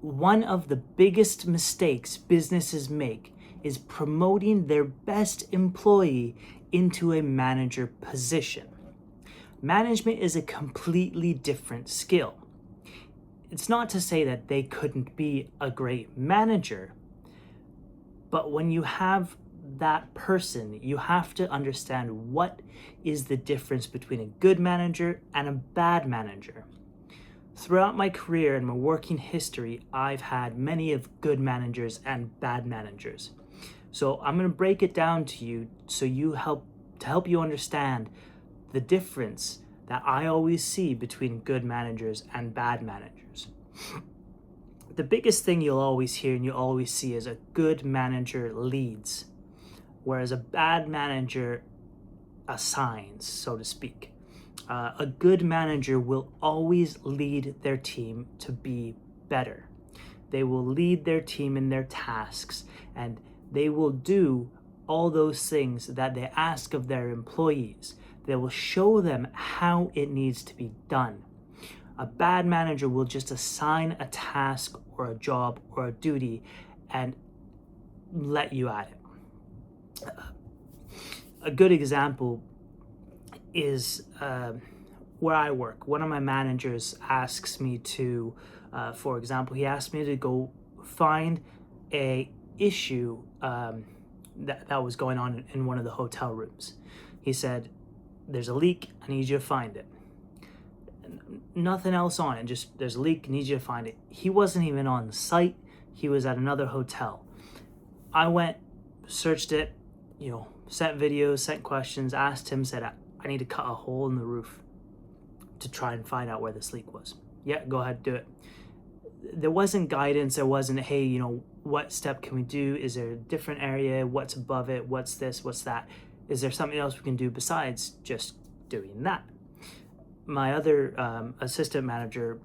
one of the biggest mistakes businesses make is promoting their best employee into a manager position. Management is a completely different skill. It's not to say that they couldn't be a great manager, but when you have that person, you have to understand what is the difference between a good manager and a bad manager. Throughout my career and my working history, I've had many of good managers and bad managers. So I'm going to break it down to you so to help you understand the difference that I always see between good managers and bad managers. The biggest thing you'll always hear and you'll always see is a good manager leads, whereas a bad manager assigns, so to speak. A good manager will always lead their team to be better. They will lead their team in their tasks, and they will do all those things that they ask of their employees. They will show them how it needs to be done. A bad manager will just assign a task or a job or a duty and let you at it. A good example is where I work. One of my managers asks me to, for example, he asked me to go find a issue that was going on in one of the hotel rooms. He said, "There's a leak, I need you to find it." Nothing else on it, just there's a leak, I need you to find it. He wasn't even on site, he was at another hotel. I went, searched it, sent videos, sent questions, asked him, said, I need to cut a hole in the roof to try and find out where this leak was. Yeah, go ahead, do it. There wasn't guidance, there wasn't, hey, what step can we do? Is there a different area? What's above it? What's this? What's that? Is there something else we can do besides just doing that? My other assistant manager,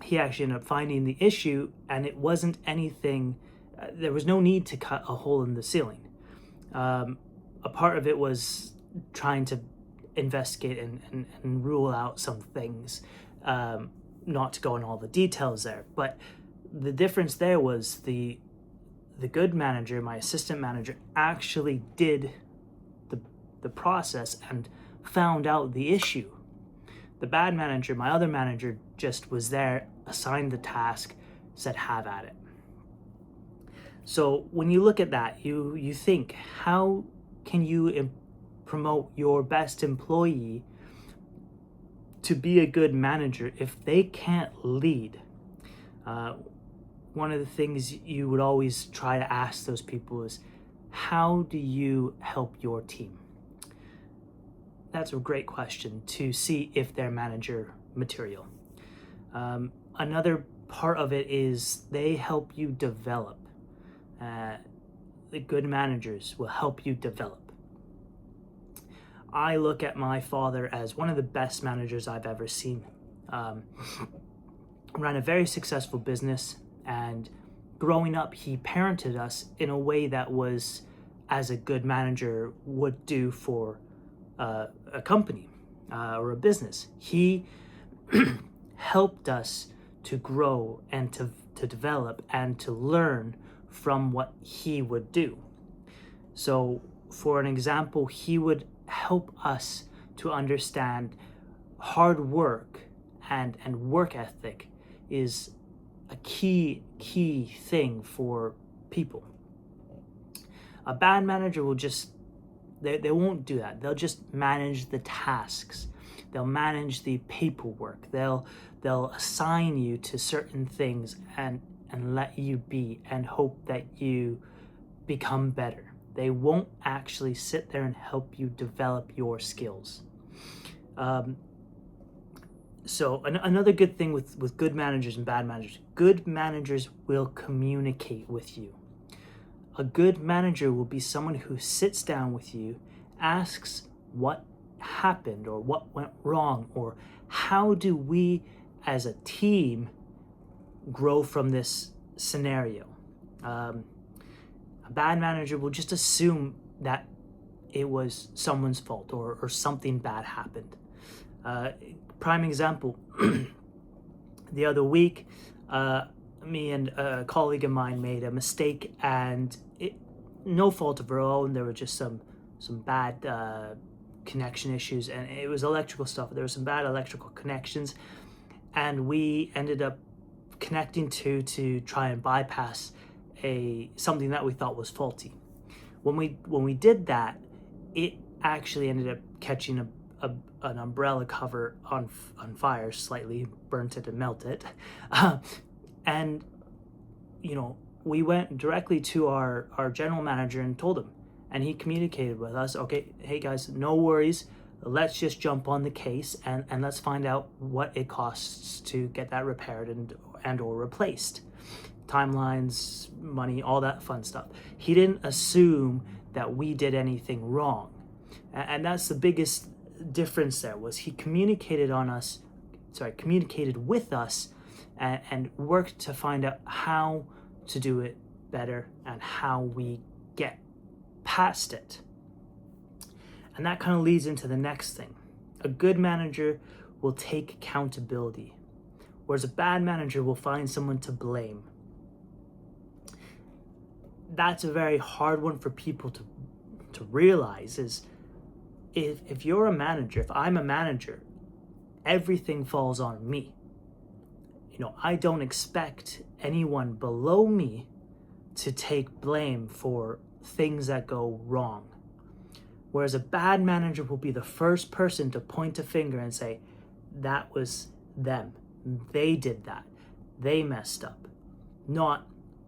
he actually ended up finding the issue, and it wasn't anything, there was no need to cut a hole in the ceiling. A part of it was trying to investigate and rule out some things, not to go in all the details there. But the difference there was the good manager, my assistant manager, actually did the process and found out the issue. The bad manager, my other manager, just was there, assigned the task, said have at it. So when you look at that, you think, how can you promote your best employee to be a good manager if they can't lead? One of the things you would always try to ask those people is, how do you help your team? That's a great question to see if they're manager material. Another part of it is they help you develop. The good managers will help you develop. I look at my father as one of the best managers I've ever seen. Ran a very successful business, and growing up, he parented us in a way that was as a good manager would do for a company or a business. He helped us to grow and to develop and to learn from what he would do. So for an example, he would help us to understand hard work and work ethic is a key thing for people. A bad manager will just, they won't do that. They'll just manage the tasks. They'll manage the paperwork. They'll assign you to certain things and let you be and hope that you become better. They won't actually sit there and help you develop your skills. So another good thing with good managers and bad managers, good managers will communicate with you. A good manager will be someone who sits down with you, asks what happened or what went wrong, or how do we as a team grow from this scenario. A bad manager will just assume that it was someone's fault or something bad happened. Prime example, the other week, me and a colleague of mine made a mistake, and no fault of our own. There were just some bad connection issues, and it was electrical stuff. There were some bad electrical connections, and we ended up connecting to try and bypass something that we thought was faulty. When we did that, it actually ended up catching an umbrella cover on fire, slightly burnt it and melted it. And we went directly to our general manager and told him, and he communicated with us, okay, hey guys, no worries, let's just jump on the case and let's find out what it costs to get that repaired and or replaced. Timelines, money, all that fun stuff. He didn't assume that we did anything wrong. And that's the biggest difference there, was he communicated with us and worked to find out how to do it better and how we get past it. And that kind of leads into the next thing. A good manager will take accountability, whereas a bad manager will find someone to blame. That's a very hard one for people to realize, is if you're a manager, if I'm a manager, everything falls on me. I don't expect anyone below me to take blame for things that go wrong. Whereas a bad manager will be the first person to point a finger and say, that was them. They did that. They messed up. Not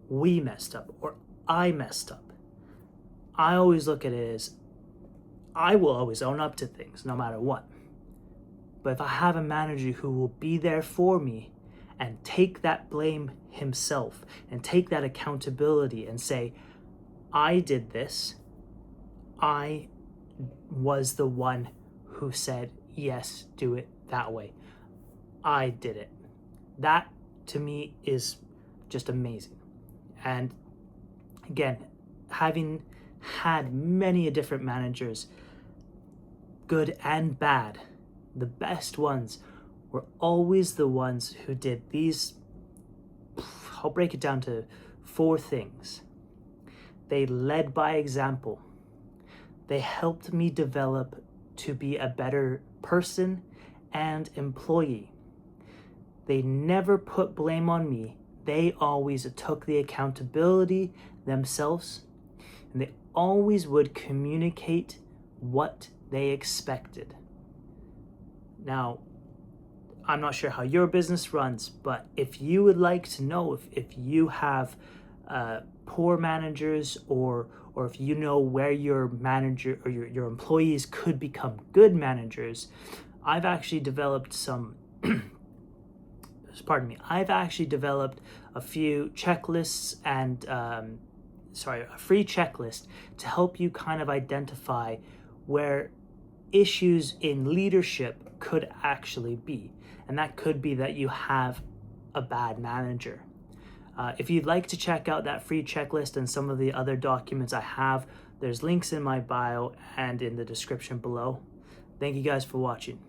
we messed up or I messed up. I always look at it as I will always own up to things no matter what. But if I have a manager who will be there for me and take that blame himself and take that accountability and say, I did this, I was the one who said, yes, do it that way. I did it. That to me is just amazing. And again, having had many different managers, good and bad, the best ones were always the ones who did these, I'll break it down to 4 things. They led by example. They helped me develop to be a better person and employee. They never put blame on me. They always took the accountability themselves, and they always would communicate what they expected. Now, I'm not sure how your business runs, but if you would like to know if you have poor managers or if you know where your manager or your employees could become good managers, I've actually developed I've actually developed a few checklists and a free checklist to help you kind of identify where issues in leadership could actually be. And that could be that you have a bad manager. If you'd like to check out that free checklist and some of the other documents I have, there's links in my bio and in the description below. Thank you guys for watching.